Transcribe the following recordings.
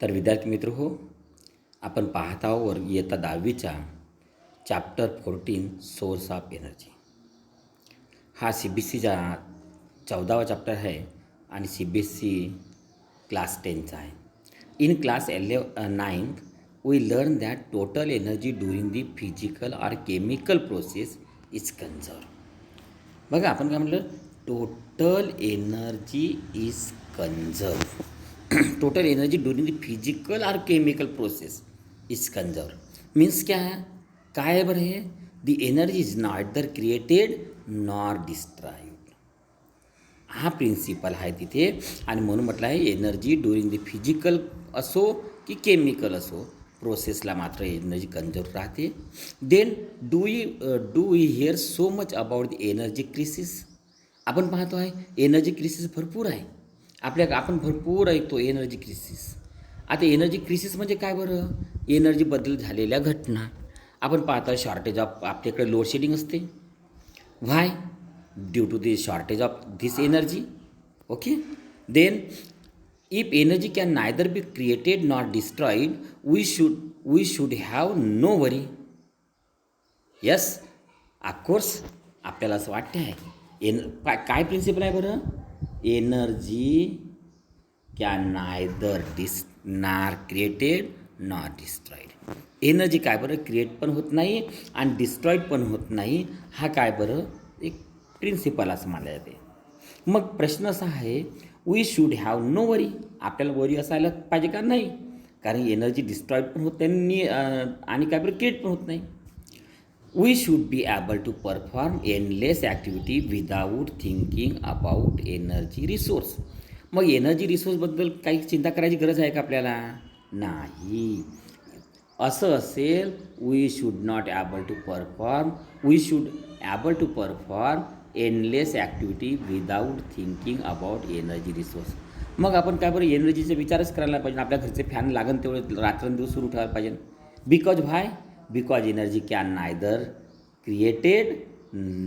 तर विद्यार्थी मित्र हो, आपण पाहत आहोत इयत्ता 10वीचा चॅप्टर 14 सोर्स ऑफ एनर्जी. हा CBSEचा 14वा चॅप्टर आहे आणि CBSE क्लास 10चा आहे. In class 9th we learn that total energy during the physical or chemical process is conserve. बघा आपण काय म्हटलं, total energy is conserve. Total energy during the physical और chemical process is conserve means क्या है, काय आहे बरं हे, the energy is neither created nor destroyed. हा प्रिन्सिपल आहे तिथे आणि म्हणून म्हटलं आहे एनर्जी ड्युरिंग द फिजिकल असो की केमिकल असो प्रोसेसला मात्र एनर्जी कन्झर्व राहते. Then do we hear so much about the energy crisis. आपण पाहतो आहे एनर्जी क्रिसिस भरपूर आहे आपण भरपूर ऐकतो एनर्जी क्रिसिस. आता एनर्जी क्रिसिस म्हणजे काय बरं, एनर्जीबद्दल झालेल्या घटना. आपण पाहतो शॉर्टेज ऑफ, आपल्याकडे लोड शेडिंग असते. Why, due to the shortage of this energy. Okay, then if energy can neither be created not destroyed we should have no worry. Yes, of course आपल्याला असं वाटते आहे काय प्रिन्सिपल आहे बरं, energy can neither nor created nor destroyed. Energy काय बरं create पण होत नाही आणि डिस्ट्रॉइड पण होत नाही. हा काय बरं एक प्रिन्सिपल असं मानलं जाते. मग प्रश्न असा आहे, वी शूड हॅव नो वरी. आपल्याला वरी असायला पाहिजे का नाही, कारण एनर्जी डिस्ट्रॉइड पण होत नाही आणि काय बरं क्रिएट पण होत नाही. We should be able to perform endless activity without thinking about energy resource. मग एनर्जी रिसोर्सबद्दल काही चिंता करायची गरज आहे का आपल्याला, नाही. असं असेल we should not able to perform, we should able to perform endless activity without thinking about energy resource. मग आपण काय बरं एनर्जीचा विचारच करायला पाहिजे. आपल्या घरचे फॅन लागन तेवढे रात्रंदिवस सुरू ठेवायला पाहिजे. Because why, because energy can neither created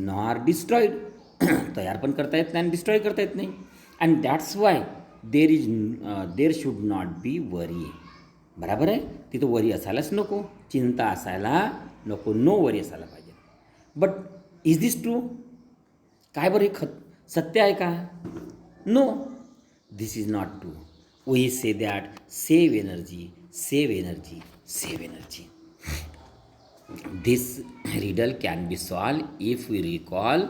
nor destroyed. तयार पण करता येत नाही आणि डिस्ट्रॉय करता येत नाही. And that's why there should not be worry. बरोबर आहे, तिथं वरी असायलाच नको, चिंता असायला नको, नो वरी असायला पाहिजे. बट इज दिस ट्रू, काय बरं हे सत्य आहे का, no, this is not true. We say that save energy, save energy, save energy. This riddle can be solved if we recall.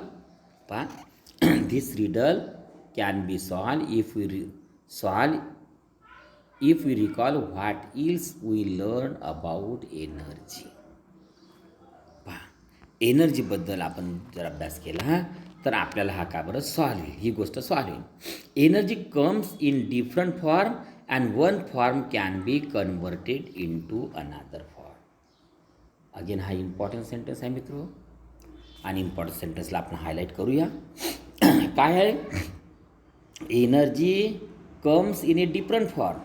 This riddle can be solved if we recall what else we learn about energy. एनर्जीबद्दल आपण जर अभ्यास केला तर आपल्याला हा का बरं solve होईल, ही गोष्ट सॉल्व होईल. Energy comes in different form and one form can be converted in to another form. Again हा इम्पॉर्टंट सेंटेन्स आहे मित्र आणि इम्पॉर्टंट सेंटेन्सला आपण हायलाईट करूया. काय आहे, energy comes in a different form.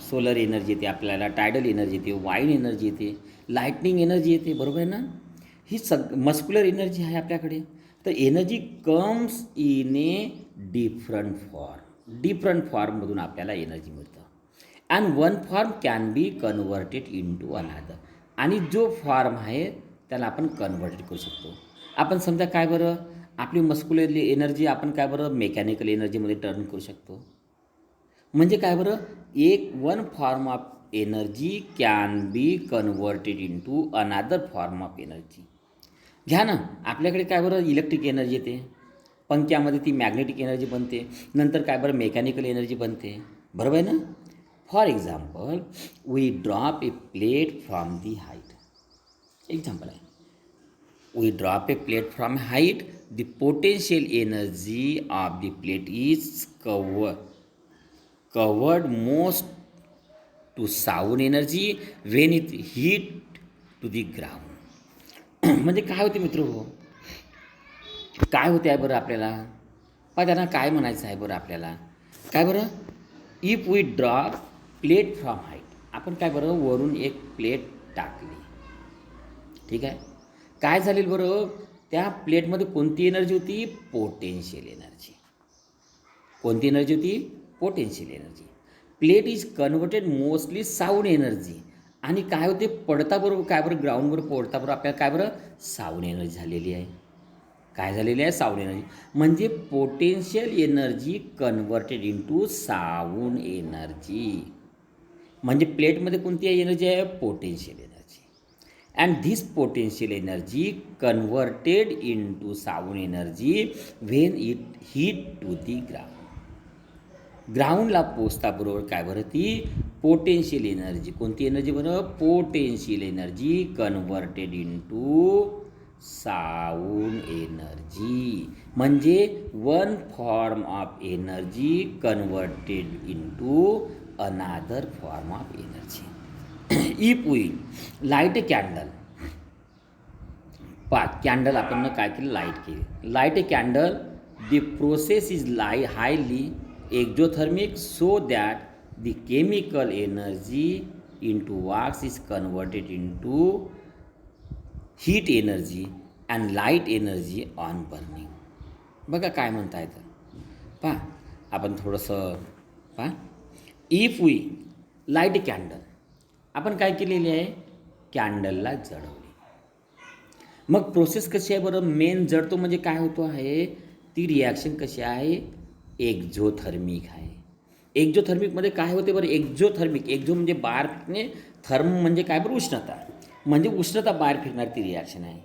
Solar energy येते आपल्याला, टायडल एनर्जी येते, वाईन एनर्जी येते, लाईटनिंग एनर्जी येते, बरोबर आहे ना. ही मस्क्युलर एनर्जी आहे आपल्याकडे. तर energy comes in a different फॉर्ममधून आपल्याला एनर्जी मिळतं. And one form can be converted in to another. आणि जो फॉर्म आहे त्याला आपण कन्व्हर्ट करू शकतो. आपण समजा काय बरं आपली मस्क्युलर एनर्जी आपण काय बरं मेकॅनिकल एनर्जीमध्ये टर्न करू शकतो. म्हणजे काय बरं, एक one form of energy can be converted in to another form of energy. घ्या ना, आपल्याकडे काय बरं इलेक्ट्रिक एनर्जी येते, पंख्यामध्ये ती मॅग्नेटिक एनर्जी बनते, नंतर काय बरं मेकॅनिकल एनर्जी बनते, बरोबर आहे ना. For example, we drop a plate from the height. Example आहे, we drop a plate from height, the potential energy of the plate is converted most to sound energy when it hit to the ground. म्हणजे काय होते मित्र हो, काय होते आहे बरं आपल्याला, त्यांना काय म्हणायचं आहे बरं आपल्याला, काय बरं, if we drop plate from height, आपण काय बरं वरून एक प्लेट टाकली, ठीक आहे, काय झालेलं बरं, त्या प्लेटमध्ये कोणती एनर्जी होती, पोटेन्शियल एनर्जी. कोणती एनर्जी होती, potential energy. Plate is converted mostly sound energy. आणि काय होते पडताबरोबर काय बरं ग्राउंडवर पडताबरोबर आपल्याला काय बरं साऊंड एनर्जी झालेली आहे. काय झालेली आहे साऊंड एनर्जी. म्हणजे potential energy converted into sound energy. म्हणजे प्लेटमध्ये कोणती एनर्जी आहे potential energy. And this potential energy converted into sound energy when it hit to the ground. ग्राउंडला पोचताबरोबर काय बरं ती पोटेन्शियल एनर्जी कोणती एनर्जी बरं potential energy converted into sound energy. म्हणजे one form of energy converted into another form of energy. If we light a candle, candle आपण काय केलं लाईट केली. Light a candle the process is highly exothermic so that the chemical energy into wax is converted into heat energy and light energy on burning. बघा काय म्हणता येतं पहा आपण थोडंसं पहा. If we light a candle, आपण काय केलेली आहे कॅन्डलला जळवली. मग प्रोसेस कशी आहे बरं मेन जळतो म्हणजे काय होतो आहे ती रिॲक्शन कशी आहे एक्झोथर्मिक आहे. एक्झोथर्मिकमध्ये काय होते बरं एक्झोथर्मिक एक्झो म्हणजे बाहेर फेकणे थर्म म्हणजे काय बरं उष्णता म्हणजे उष्णता बाहेर फेकणार ती रिॲक्शन आहे.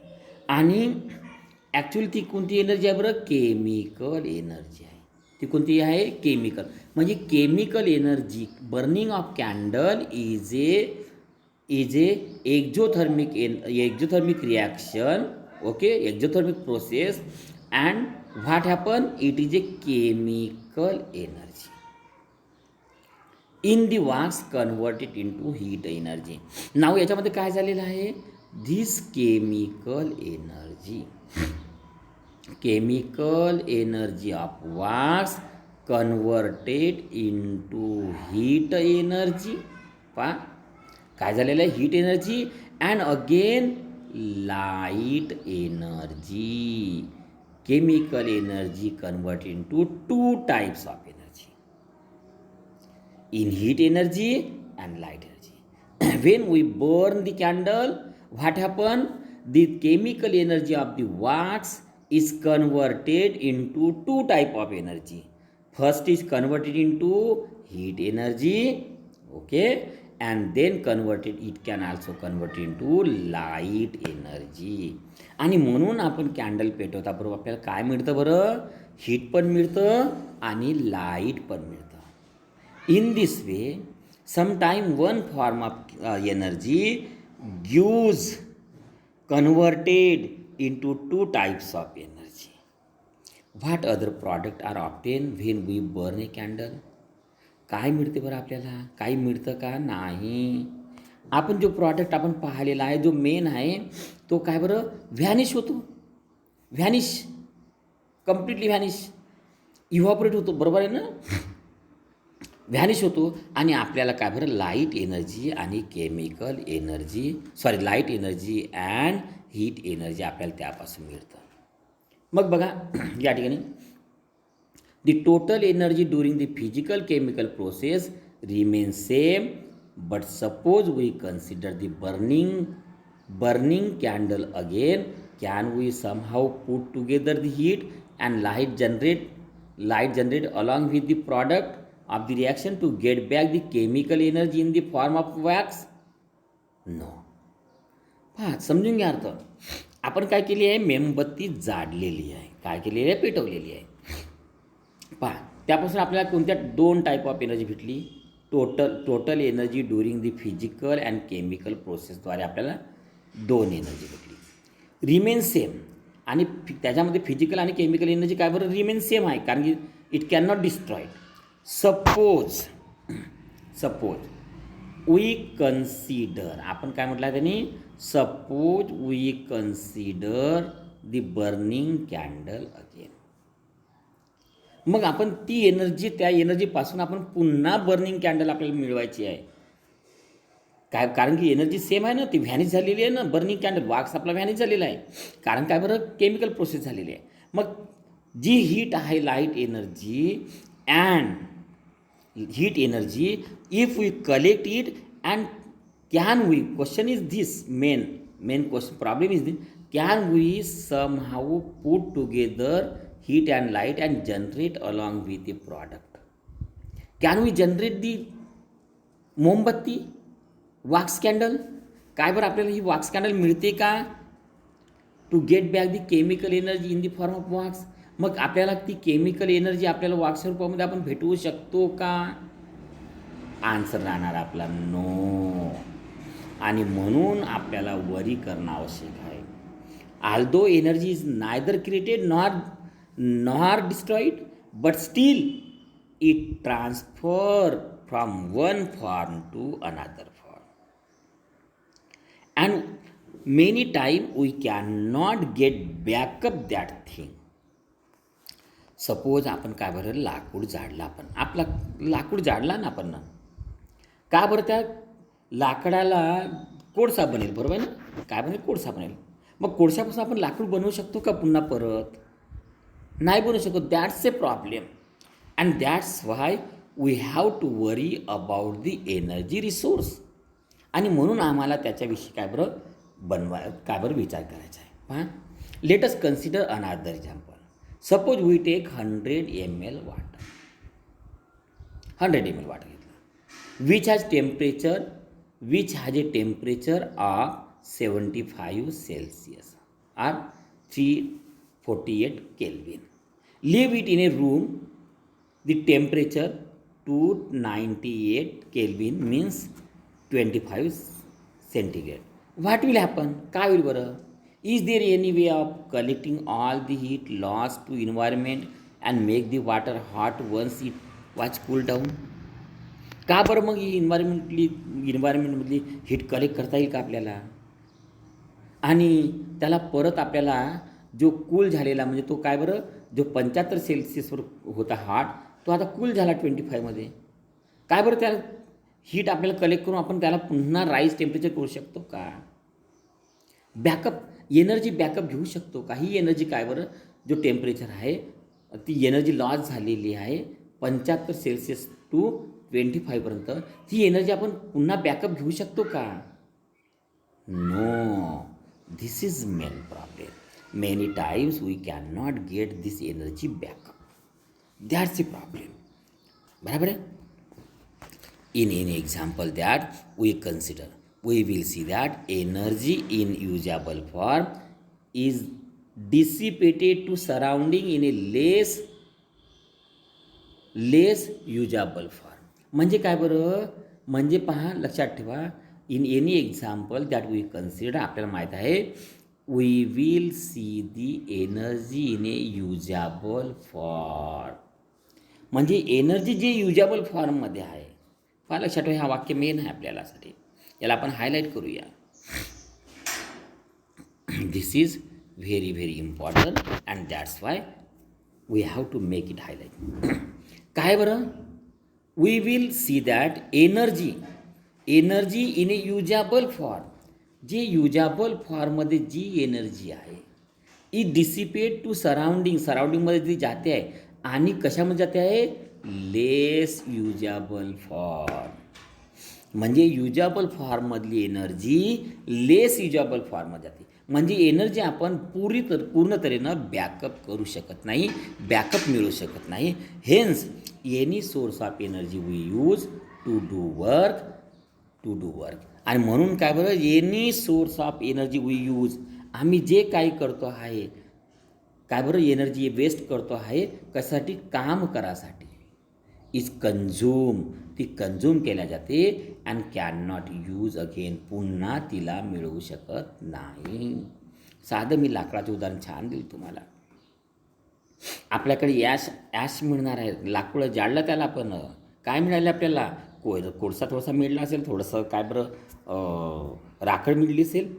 आणि ॲक्च्युअली ती कोणती एनर्जी आहे बरं केमिकल एनर्जी आहे. ती कोणती आहे केमिकल म्हणजे chemical energy burning of candle is a exothermic reaction. Okay exothermic process and what happen it is a chemical energy in the wax converted into heat energy. Now याच्यामध्ये काय झालेलं आहे this chemical energy of wax converted into heat energy. पहा काय झालेलं आहे heat energy and again light energy. Chemical energy converted into two types of energy in heat energy and light energy. When we burn the candle, what happen? The chemical energy of the wax is converted into two type of energy. First is converted into heat energy, okay, and then it can also convert into light energy. आणि म्हणून आपण candle पेटवता बरोबर आपल्याला काय मिळतं बरं heat पण मिळतं आणि लाईट पण मिळतं. In this way, sometime one form of energy gives converted into two types of energy. What other product are obtained when we burn a candle? काय मिळते बरं आपल्याला काही मिळतं का नाही. आपण जो प्रॉडक्ट आपण पाहिलेला आहे जो मेन आहे तो काय बरं व्हॅनिश होतो. व्हॅनिश कम्प्लिटली व्हॅनिश इव्हॉपरेट होतो बरोबर आहे ना. व्हॅनिश होतो आणि आपल्याला काय बरं लाईट एनर्जी आणि chemical energy light energy and heat energy आपल्याला त्यापासून मिळतं. मग बघा या ठिकाणी the total energy during the physical chemical process remain same but suppose we consider the burning candle again can we somehow put together the heat and light generate along with the product of the reaction to get back the chemical energy in the form of wax? No. पहा समजून घ्या अर्थ. आपण काय केली आहे मेणबत्ती जाडलेली आहे काय केलेली आहे पेटवलेली आहे. पहा त्यापासून आपल्याला कोणत्या दोन टाईप ऑफ एनर्जी भेटली total energy during the physical and chemical प्रोसेसद्वारे आपल्याला दोन एनर्जी भेटली रिमेन सेम. आणि त्याच्यामध्ये फिजिकल आणि केमिकल एनर्जी काय बरं रिमेन सेम आहे कारण की it can not destroy. Suppose we consider आपण काय म्हटलं त्यांनी suppose we consider the burning candle again. मग आपण ती एनर्जी त्या एनर्जीपासून आपण पुन्हा बर्निंग कॅन्डल आपल्याला मिळवायची आहे काय कारण की एनर्जी सेम आहे ना ती व्हॅनिश झालेली आहे ना बर्निंग कॅन्डल वॅक्स आपला व्हॅनिश झालेला आहे कारण काय बरं केमिकल प्रोसेस झालेली आहे. मग जी हीट आहे light energy and heat energy if we collect it, and can we, question is this, main question problem is this, can we somehow put together heat and light and generate along with the product? Can we generate the मोमबत्ती, wax candle? काय बरं आपल्याला ही wax candle मिळते का? To get back the chemical energy in the form of wax. मग आपल्याला ती केमिकल एनर्जी आपल्याला वॅक्स रूपामध्ये आपण भेटवू शकतो का? आन्सर राहणार आपला नो. आणि म्हणून आपल्याला वरी करणं आवश्यक आहे. Although energy is neither created nor destroyed, but still it transfer from one form to another form. And many time we can not get backup that thing. Suppose आपण काय बरं लाकूड जाळलं, आपला लाकूड जाळला ना आपण, का बरं त्या लाकडाला कोळसा बनेल, बरोबर आहे ना? काय बनेल? कोळसा बनेल. मग कोळशापासून आपण लाकूड बनवू शकतो का पुन्हा परत? नाही बनवू शकतो. That's a problem. And that's why we have to worry about the energy resource. आणि म्हणून आम्हाला त्याच्याविषयी काय बरं विचार करायचा आहे. पहा, let us consider another example. Suppose we take 100 ml water. 100 ml water घेतलं, which has a temperature of 75 Celsius or 348 Kelvin. Leave it in a room, the temperature 298 Kelvin means 25 centigrade. What will happen? काय होईल बरं? Is there any way of collecting all the heat lost to environment and make the water hot once it was cooled down? का बरं मग ही इन्व्हायरमेंटमधली heat collect करता येईल का आपल्याला? आणि त्याला परत आपल्याला जो कूल झालेला, म्हणजे तो काय बरं, जो 75 सेल्सिअसवर होता हाट, तो आता कूल झाला 25मध्ये. काय बरं त्याला हीट आपल्याला कलेक्ट करून आपण त्याला पुन्हा राईज टेम्परेचर करू शकतो का? एनर्जी बॅकअप घेऊ शकतो का? ही एनर्जी काय बरं, जो टेम्परेचर आहे ती एनर्जी लॉस झालेली आहे 75 सेल्सिअस टू 25पर्यंत, ती एनर्जी आपण पुन्हा बॅकअप घेऊ शकतो का? No. This is main problem. Many times we can not get this energy backup. That's a problem. बराबर आहे. In any example that we consider, we will see that energy in usable form is dissipated to surrounding in a less usable form. म्हणजे काय बरं, म्हणजे पहा, लक्षात ठेवा, in any example that we consider, आपल्याला माहीत आहे, we will see the energy in a usable form. म्हणजे एनर्जी जे युजेबल फॉर्ममध्ये आहे. पहा, लक्षात ठेवा, हा वाक्य मेन आहे आपल्यालासाठी. याला आपण हायलाईट करूया. This is very very important and that's why we have to make it highlight. काय बरं, we will see that energy in a usable form, जे युजेबल फॉर्ममध्ये जी एनर्जी आहे, ई डिसिपेट टू सराउंडिंगमध्ये जी जाते आहे, आणि कशामध्ये जाते आहे, लेस युजेबल फॉर्म. म्हणजे युजेबल फॉर्ममधली एनर्जी लेस युजेबल फॉर्ममध्ये जाते. म्हणजे एनर्जी आपण पूर्ण तऱ्हेनं बॅकअप करू शकत नाही, बॅकअप मिळू शकत नाही. Hence any source of energy we use to do work. आणि म्हणून काय बरं, any source of energy we use, आम्ही जे काही करतो आहे, काय बरं, एनर्जी वेस्ट करतो आहे, कशासाठी, काम करासाठी, इज कंझ्यूम, ती कंझ्यूम केल्या जाते, and can not use again, पुन्हा तिला मिळवू शकत नाही. साधं मी लाकडाचं उदाहरण छान दिलं तुम्हाला. आपल्याकडे ॲश मिळणार आहे, लाकूड जाळलं, त्याला आपण काय मिळालं, आपल्याला कोळसा थोडासा मिळला असेल, थोडंसं काय बरं राखड मिळली असेल,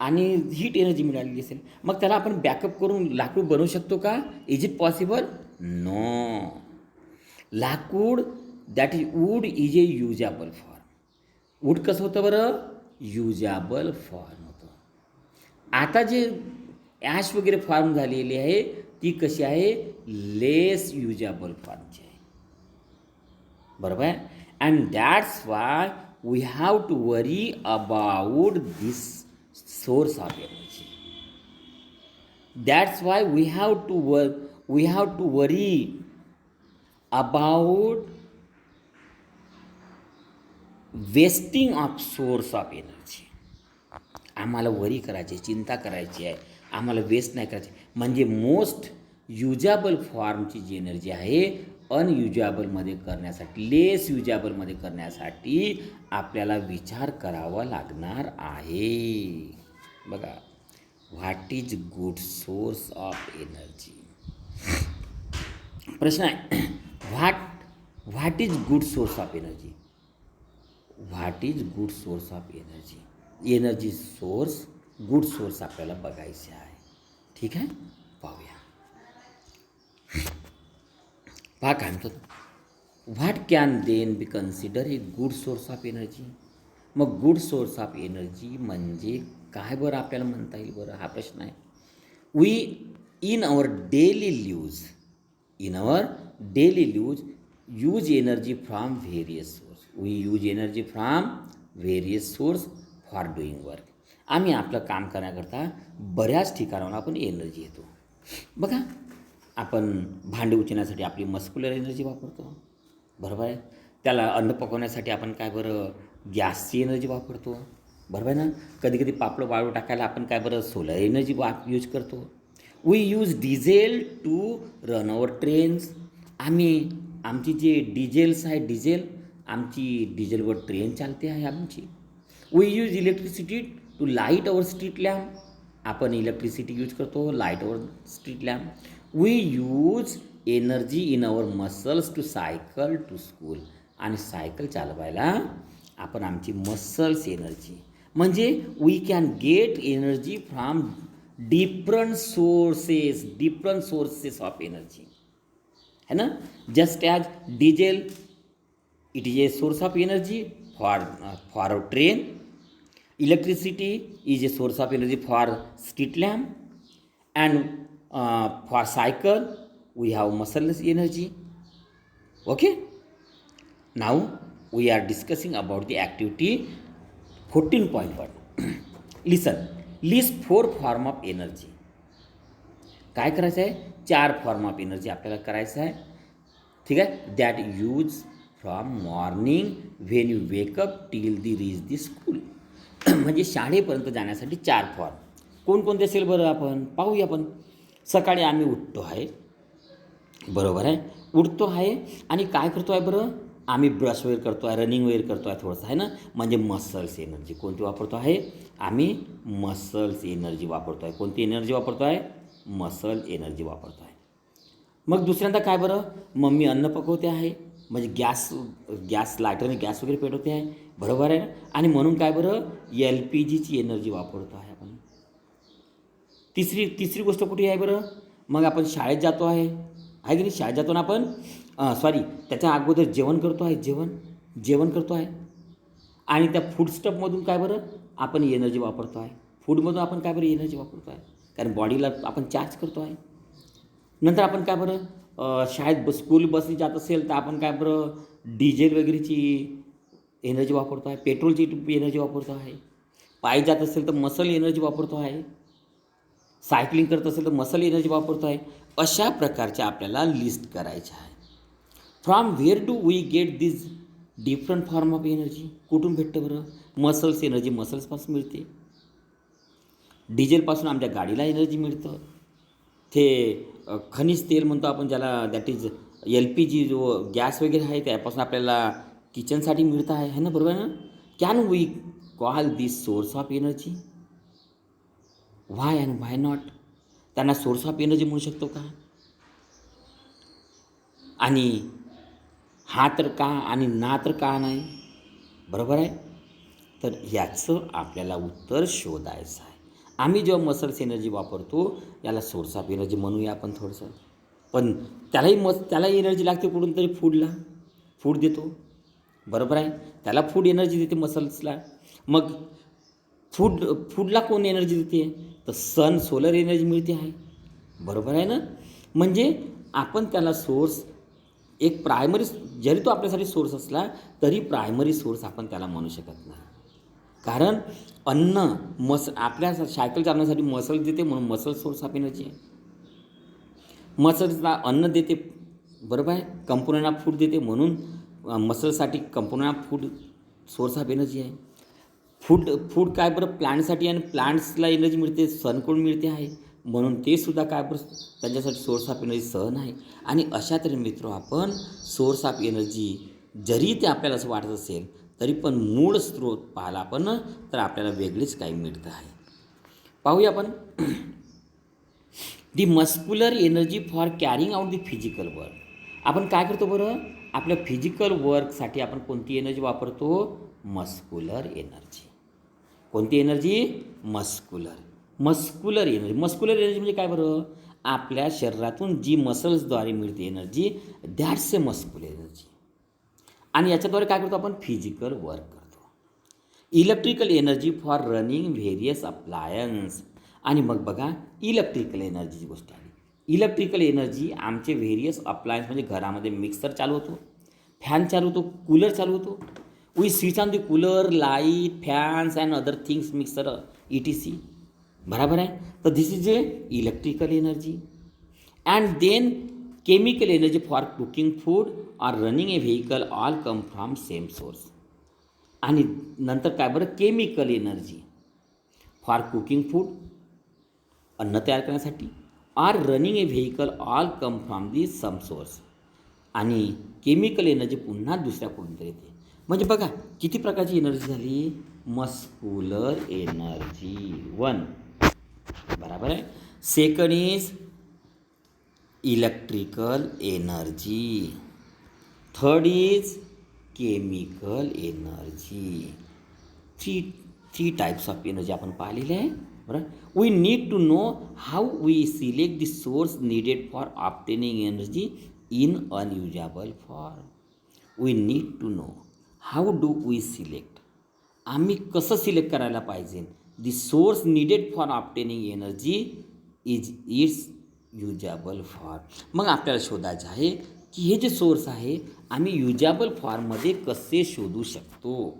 आणि हीट एनर्जी मिळालेली असेल. मग त्याला आपण बॅकअप करून लाकूड बनवू शकतो का? Is it possible? नो. लाकूड, that is wood, is a usable form. Wood कसं होतं बरं, युजेबल फॉर्म होतं. आता जे ॲश वगैरे फॉर्म झालेली आहे, ती कशी आहे, लेस युजेबल फॉर्मची आहे. बरोबर आहे. And that's why we have to worry about this source of energy. That's why we have to worry about wasting of source of energy. आम्हाला वरी करायची, चिंता करायची आहे, आम्हाला वेस्ट नाही करायची. म्हणजे मोस्ट युजेबल फॉर्मची जी एनर्जी आहे अनयुजेबलमध्ये करण्यासाठी, लेस युजेबलमध्ये करण्यासाठी आपल्याला विचार करावा लागणार आहे. बघा, what is good source of energy. प्रश्न आहे, what is good source of energy. What is good source of energy. Energy source, good source आपल्याला बघायचे आहे. ठीक आहे, पाहूया. पहा काय म्हणतात, what can then be consider a good source of energy. मग गुड सोर्स ऑफ एनर्जी म्हणजे काय बरं आपल्याला म्हणता येईल बरं, हा प्रश्न आहे. We in our daily use energy from various source. We use energy from various source for doing work. आम्ही आपलं काम करण्याकरता बऱ्याच ठिकाणावर आपण एनर्जी येतो. बघा, आपण भांडे उचलण्यासाठी आपली मस्क्युलर एनर्जी वापरतो, बरोबर आहे. त्याला अन्न पकवण्यासाठी आपण काय बरं गॅसची एनर्जी वापरतो, बरोबर आहे ना. कधी कधी पापड वाळू टाकायला आपण काय बरं सोलर एनर्जी यूज करतो. We use diesel to run our trains. आमची जे डिझेल्स आहे, आमची डिझेलवर ट्रेन चालते आहे आमची. We use electricity to light our street lamp. आपण इलेक्ट्रिसिटी यूज करतो light our street lamp. We use energy in our muscles to cycle to school. आणि सायकल चालवायला आपण आमची मसल्स एनर्जी, म्हणजे we can get energy from different sources of energy, है ना. Just as diesel, it is a source of energy for a train. Electricity is a source of energy for street lamp. And for cycle we have muscles energy. Okay, now we are discussing about the activity 14.1. Listen, list 4 form of energy. काय करायचं आहे, 4 form of energy आपल्याला करायचं आहे. ठीक आहे, that use from morning when you wake up till the reach the school. म्हणजे शाळेपर्यंत जाण्यासाठी 4 फॉर्म कोणकोणते असेल बरं, आपण पाहूया. आपण सकाळी आम्ही उठतो आहे, बरोबर आहे, उठतो आहे आणि काय करतो आहे बरं, आम्ही ब्रश वगैरे करतो आहे, रनिंग वगैरे करतो आहे थोडंसं, आहे ना. म्हणजे मसल्स एनर्जी कोणती वापरतो आहे, आम्ही मसल्स एनर्जी वापरतो आहे. कोणती एनर्जी वापरतो आहे, मसल एनर्जी वापरतो आहे. मग दुसऱ्यांदा काय बरं, मम्मी अन्न पकवते आहे, म्हणजे गॅस लायटरने गॅस वगैरे पेटवते आहे, बरोबर आहे. आणि म्हणून काय बरं, LPGची एनर्जी वापरतो आहे आपण. तिसरी गोष्ट कुठे आहे बरं, मग आपण शाळेत जातो आहे की नाही. शाळेत जातो ना आपण, त्याच्या अगोदर जेवण करतो आहे, जेवण करतो आहे. आणि त्या फूड स्टफमधून काय बरं आपण एनर्जी वापरतो आहे. फूडमधून आपण काय बरं एनर्जी वापरतो आहे, कारण बॉडीला आपण चार्ज करतो आहे. नंतर आपण काय बरं शाळेत स्कूल बसने जात असेल तर आपण काय बरं डिझेल वगैरेची एनर्जी वापरतो आहे, पेट्रोलची एनर्जी वापरतो आहे. पायी जात असेल तर मसल एनर्जी वापरतो आहे. सायकलिंग करत असेल तर मसल एनर्जी वापरतो आहे. अशा प्रकारच्या आपल्याला लिस्ट करायच्या आहे. From where do we get this different form of energy. कुठून भेटतं बरं, मसल्स एनर्जी मसल्सपासून मिळते. डिझेलपासून आमच्या गाडीला एनर्जी मिळतं. ते खनिज तेल म्हणतो आपण ज्याला, दॅट इज LPG, जो गॅस वगैरे आहे त्यापासून आपल्याला किचनसाठी मिळतं आहे ना, बरोबर ना. Can we call this source of energy. Why and why not. त्यांना सोर्स ऑफ एनर्जी म्हणू शकतो का, आणि हा तर का आणि ना तर का नाही, बरोबर आहे. तर ह्याचं आपल्याला उत्तर शोधायचं आहे. आम्ही जेव्हा मसल्स एनर्जी वापरतो याला सोर्स ऑफ एनर्जी म्हणूया आपण थोडंसं. पण त्यालाही एनर्जी लागते कुठून तरी, फूड देतो, बरोबर आहे. त्याला फूड एनर्जी देते मसल्सला. मग फूडला कोण एनर्जी देते, तर सोलर एनर्जी मिळते आहे, बरोबर आहे ना. म्हणजे आपण त्याला सोर्स एक प्रायमरी, जरी तो आपल्यासाठी सोर्स असला तरी प्रायमरी सोर्स आपण त्याला म्हणू शकत नाही. कारण अन्न आपल्या सायकल चालवण्यासाठी मसल देते म्हणून मसल सोर्स ऑफ एनर्जी आहे. मसल्सला अन्न देते, बरोबर आहे, कंपोनंट ऑफ फूड देते म्हणून मसल्ससाठी component of food source of energy आहे. फूड काय बरं प्लांटसाठी, आणि प्लांट्सला एनर्जी मिळते सनकडून मिळते आहे म्हणून ते सुद्धा काय बरं त्यांच्यासाठी सोर्स ऑफ एनर्जी सन आहे. आणि अशा तऱ्हेने मित्र आपण सोर्स ऑफ एनर्जी जरी ते आपल्याला असं वाटत असेल तरी पण मूळ स्रोत पाहिला आपण तर आपल्याला वेगळीच काही मिळतं आहे. पाहूया आपण the muscular energy for carrying out the physical work. आपण काय करतो बरं, आपल्या फिजिकल वर्कसाठी आपण कोणती एनर्जी वापरतो, मस्क्युलर एनर्जी. कोणती energy, muscular energy. Muscular energy म्हणजे काय बरं, आपल्या शरीरातून जी मसल्सद्वारे मिळते energy, that's a muscular energy. आणि याच्याद्वारे काय करतो आपण, फिजिकल वर्क करतो. Electrical energy for running various appliance. आणि मग बघा इलेक्ट्रिकल एनर्जीची गोष्ट आली. इलेक्ट्रिकल एनर्जी आमचे व्हेरियस अप्लायन्स म्हणजे घरामध्ये मिक्सर चालू होतो, फॅन चालू होतो, कूलर चालू होतो. We switch on the cooler, light, fans and other things, mixer ETC. बराबर आहे. तर this is a electrical energy. And then chemical energy for cooking food or running a vehicle all come from same source. आणि नंतर काय बरं, chemical energy for cooking food, अन्न तयार करण्यासाठी, or running a vehicle all come from the same source. आणि chemical energy पुन्हा दुसऱ्या कुठून तरी येते. म्हणजे बघा किती प्रकारची एनर्जी झाली, मस्क्युलर एनर्जी 1, बराबर आहे. Second is electrical energy, third is chemical energy. Three types of energy आपण पाहिलेले आहे. बरं, we need to know how we select the source needed for obtaining energy in unusable form. We need to know how do we select, आम्ही कसं select करायला पाहिजे, the source needed for obtaining energy is its usable form. मग आपल्याला शोधायचं आहे की हे जे सोर्स आहे आम्ही युजेबल फॉर्ममध्ये कसे शोधू शकतो,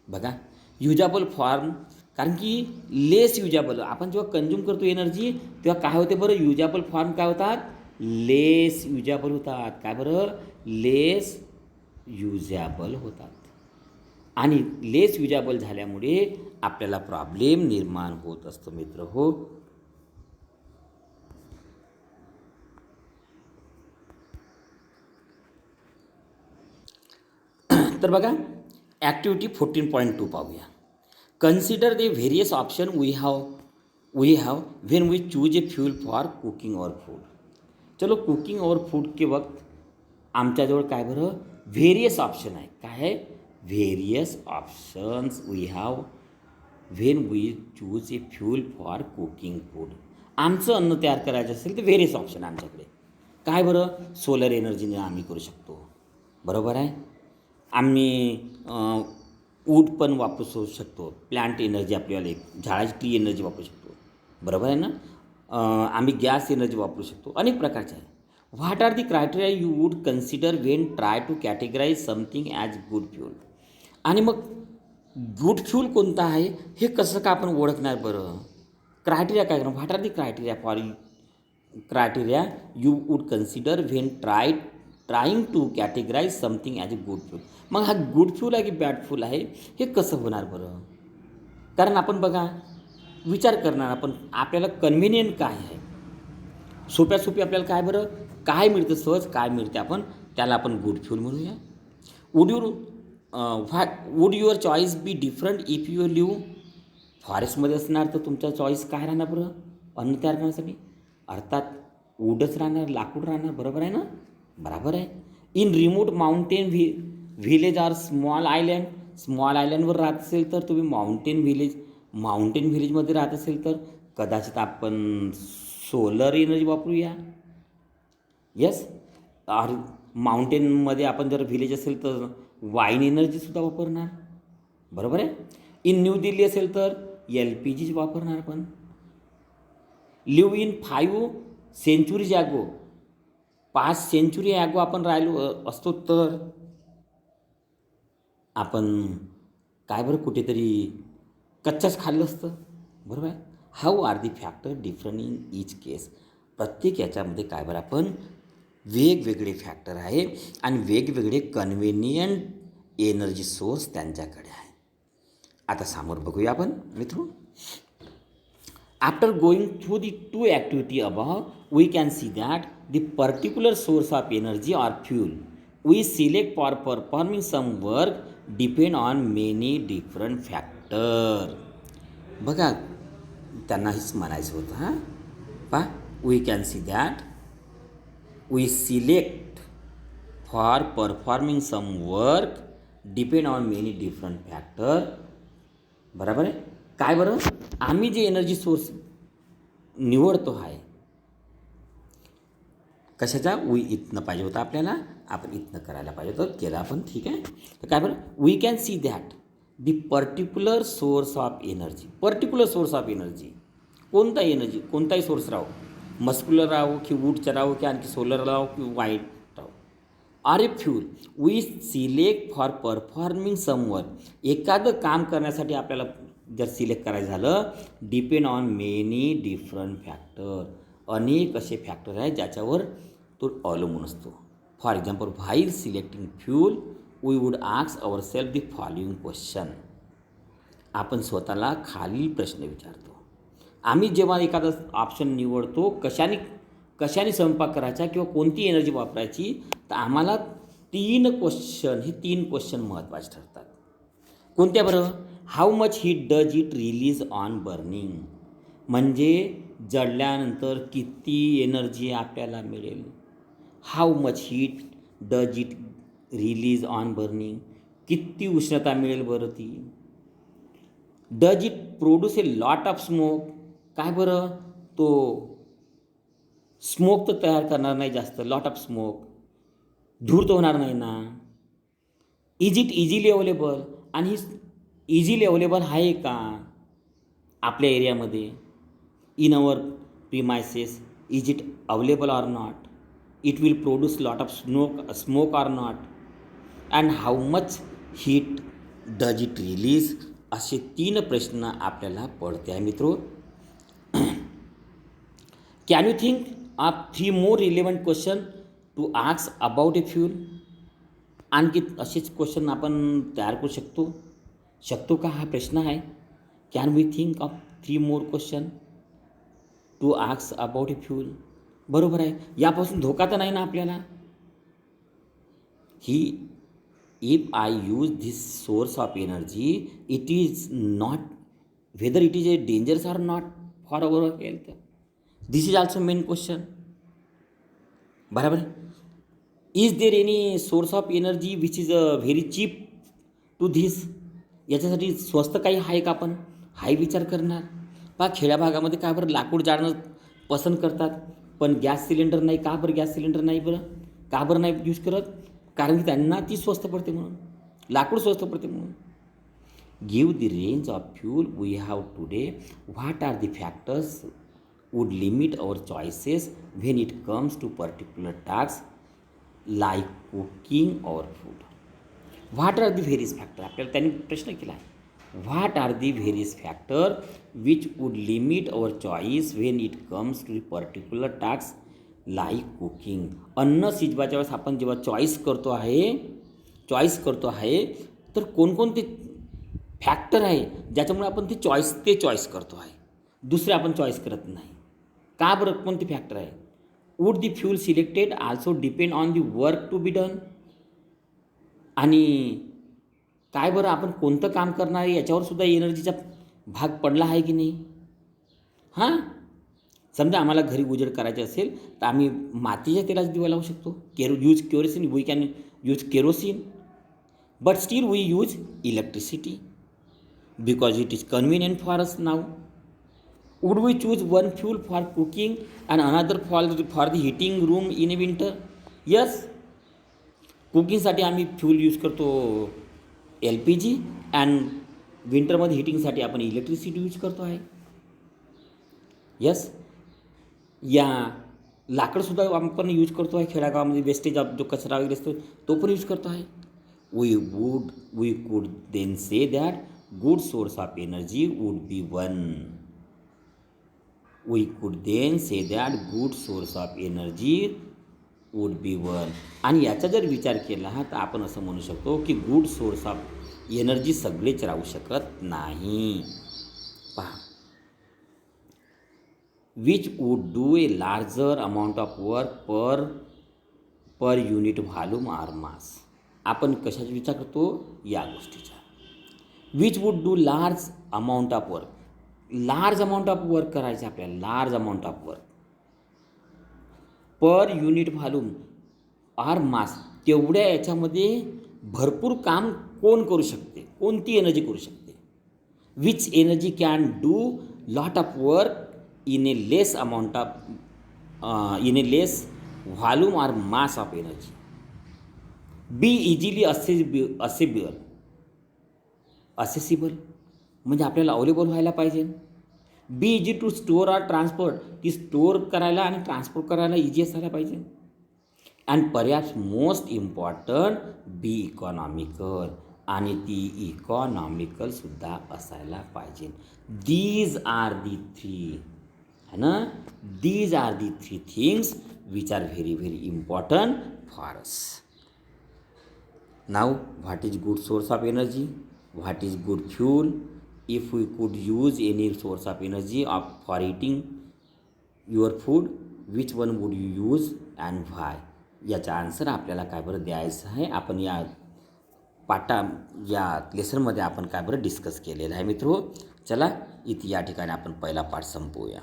बघा युजेबल फॉर्म. कारण की लेस युजेबल, आपण जेव्हा कंझ्युम करतो एनर्जी तेव्हा काय होते बरं, युजेबल फॉर्म काय होतात, लेस युजेबल होतात. काय बरं, लेस युजेबल होतात. आणि लेस युजेबल झाल्यामुळे आपल्याला प्रॉब्लेम निर्माण होत असतो मित्र हो. तर बघा ॲक्टिव्हिटी 14.2 पाहूया. Consider the various option we have when we choose a fuel for cooking और फूड. चलो कुकिंग और फूड के वक्त आमच्याजवळ काय बरं व्हेरियस ऑप्शन आहे. काय आहे, various options we have when we choose a fuel for cooking food. आमचं अन्न तयार करायचं असेल तर व्हेरियस ऑप्शन आमच्याकडे. काय बरं, सोलर एनर्जीने आम्ही करू शकतो, बरोबर आहे. आम्ही वूड पण वापरू शकतो, प्लांट एनर्जी आपल्याला झाडाची ट्री एनर्जी वापरू शकतो, बरोबर आहे ना. आम्ही गॅस एनर्जी वापरू शकतो, अनेक प्रकारचे आहे. What are the criteria you would consider when try to categorize something as good fuel. आणि मग गुड फ्यूल कोणता आहे हे कसं का आपण ओळखणार बरं, क्रायटेरिया काय करणार, what are the criteria you would consider when trying to categorize something as a good fuel. मग हा गुड फ्यूल आहे की बॅड फ्यूल आहे हे कसं होणार बरं. कारण आपण बघा विचार करणार आपण, आपल्याला कन्व्हिनियंट काय आहे, सोपी आपल्याला काय बरं काय मिळतं, सहज काय मिळते आपण त्याला आपण गुड फ्यूल म्हणूया. Would your choice be different if you live फॉरेस्टमध्ये असणार तर तुमचा चॉईस काय राहणार बरं अन्न तयार करण्यासाठी, अर्थात वूडच राहणार, लाकूड राहणार, बरोबर आहे ना, बरोबर आहे. In remote mountain village or small आयलँडवर राहत असेल तर तुम्ही माउंटेन व्हिलेजमध्ये राहत असेल तर कदाचित आपण सोलर एनर्जी वापरूया. येस, माउंटेनमध्ये आपण जर व्हिलेज असेल तर वाईन एनर्जीसुद्धा वापरणार, बरोबर आहे. इन न्यू दिल्ली असेल तर LPG वापरणार आपण. लिव्ह इन 5 centuries अगो 5 सेंचुरी ॲगो आपण राहिलो असतो तर आपण काय बरं कुठेतरी कच्चाच खाल्लं असतं, बरोबर आहे. How are the factor different in each case. प्रत्येक याच्यामध्ये काय बरं आपण वेगवेगळे फॅक्टर आहे आणि वेगवेगळे कन्व्हिनियंट एनर्जी सोर्स त्यांच्याकडे आहे. आता समोर बघूया आपण मित्रो. After going through the two activity above we can see that the particular source of energy or fuel we select for performing some work depend on many different factor. बघा त्यांना हेच म्हणायचं होतं. हां पा we can see that we select for performing some work depend on many different factor. बरोबर आहे. काय बरं आम्ही जे एनर्जी सोर्स निवडतो आहे कशाचा वी इथनं पाहिजे होतं आपल्याला, आपण इथनं करायला पाहिजे होतं, केलं आपण, ठीक आहे. तर काय बरं we can see that the particular source of energy. Particular source of energy कोणता एनर्जी, कोणताही सोर्स राहो, मस्क्युलर राहो की वूडचा राहो की आणखी सोलर राहो की वाईट राहो, or a fuel we select for performing some work. एखादं काम करण्यासाठी आपल्याला जर सिलेक्ट करायचं झालं depend on many different factor. अनेक असे फॅक्टर आहेत ज्याच्यावर तो अवलंबून असतो. For example while selecting fuel we would ask our self the following question. आपण स्वतःला खालील प्रश्न विचारतो. आम्ही जेव्हा एखादा ऑप्शन निवडतो कशाने स्वयंपाक करायचा किंवा कोणती एनर्जी वापरायची, तर आम्हाला 3 क्वेश्चन, हे 3 क्वेश्चन महत्त्वाचे ठरतात. कोणत्या बरं? How much heat does it release on burning, म्हणजे जळल्यानंतर किती एनर्जी आपल्याला मिळेल. How much heat does it release on burning, किती उष्णता मिळेल बरं ती. Does it produce a lot of smoke, काय बरं तो स्मोक तर तयार करणार नाही जास्त, लॉट ऑफ स्मोक, धूर तर होणार नाही ना. इज इट इझिली अवेलेबल, आणि ही इझिली अवेलेबल आहे का आपल्या एरियामध्ये, in our premises, is it available or not, it will produce lot of smoke or not, and how much heat does it release. असे 3 प्रश्न आपल्याला पडते आहे मित्रो. Can you think of 3 more relevant question to ask about a fuel. आणखी असेच question आपण तयार करू शकतो का, हा प्रश्न आहे. Can we think of 3 more question to ask about a fuel. बरोबर आहे, यापासून धोका तर नाही ना आपल्याला. ही if I use this source of energy, it is not whether it is a dangerous or not for our health. This is also main question. बराबर. Is there any source of energy which is very cheap to this? याच्यासाठी स्वस्त काही आहे का, आपण हाही विचार करणार. पहा खेड्या भागामध्ये काय बरं लाकूड जाळणं पसंत करतात, पण गॅस सिलेंडर नाही. का बरं गॅस सिलेंडर नाही बरं, का बरं नाही यूज करत, कारण की त्यांना ती स्वस्त पडते म्हणून, लाकूड स्वस्त पडते म्हणून. Give the range of fuel we have today, what are the factors would limit our choices when it comes to particular task like cooking or food. What are the various factor, आपल्याला त्यांनी प्रश्न केला आहे. What are the various factor which would limit our choice when it comes to particular task like cooking. अन्न शिजवायच्या वेळेस आपण जेव्हा चॉईस करतो आहे तर कोणकोणते फॅक्टर आहे ज्याच्यामुळे आपण ते चॉईस करतो आहे, दुसरे आपण चॉईस करत नाही. का बरं, कोणते फॅक्टर आहे. Would the fuel selected also depend on the work to be done. आणि काय बरं आपण कोणतं काम करणार आहे याच्यावर सुद्धा एनर्जीचा भाग पडला आहे की नाही. हां, समजा आम्हाला घरी उजेड करायचे असेल तर आम्ही मातीच्या तेलाचा दिवा लावू शकतो. Kerosene, we can use kerosene, but still we use electricity because it is convenient for us now. Would we choose one fuel for cooking and another for the heating room in a winter. Yes, कुकिंगसाठी आम्ही fuel use करतो LPG, and विंटरमध्ये हिटिंगसाठी आपण electricity use करतो आहे. Yes, या लाकडंसुद्धा आपण यूज करतो आहे खेड्यागावामध्ये, वेस्टेज ऑफ जो कचरा वगैरे असतो तो पण यूज करतो आहे. We could then say that good source of energy would be one. We could then say that good source of energy would be one. आणि याचा जर विचार केला तर आपण असं म्हणू शकतो की गुड सोर्स ऑफ एनर्जी सगळेच राहू शकत नाही. पहा, which would do a larger amount of work per unit volume or mass. आपण कशाचा विचार करतो? या गोष्टीचा. Which would do large amount of work. Large amount of work करायचं आपल्याला, large amount of work per unit volume or mass. तेवढ्या याच्यामध्ये भरपूर काम कोण करू शकते, कोणती एनर्जी करू शकते? Which energy can do lot of work in a less amount of in a less volume or mass of energy. Be easily accessible म्हणजे आपल्याला अवेलेबल व्हायला पाहिजे. Be easy to store or transport, ती store करायला आणि transport करायला easy असायला पाहिजे. And perhaps most important be economical, आणि ती इकॉनॉमिकलसुद्धा असायला पाहिजे. दीज आर दी थ्री है ना, these are the three things which are very very important for us. Now what is good source of energy, what is good fuel, if we could use any source of energy for eating your food, which one would you use and why. याचा answer आपल्याला काय बरं द्यायचं आहे. आपण या या लेसनमध्ये आपण काय बरं डिस्कस केलेलं आहे मित्रो. चला इथे या ठिकाणी आपण पहिला पाठ संपवूया.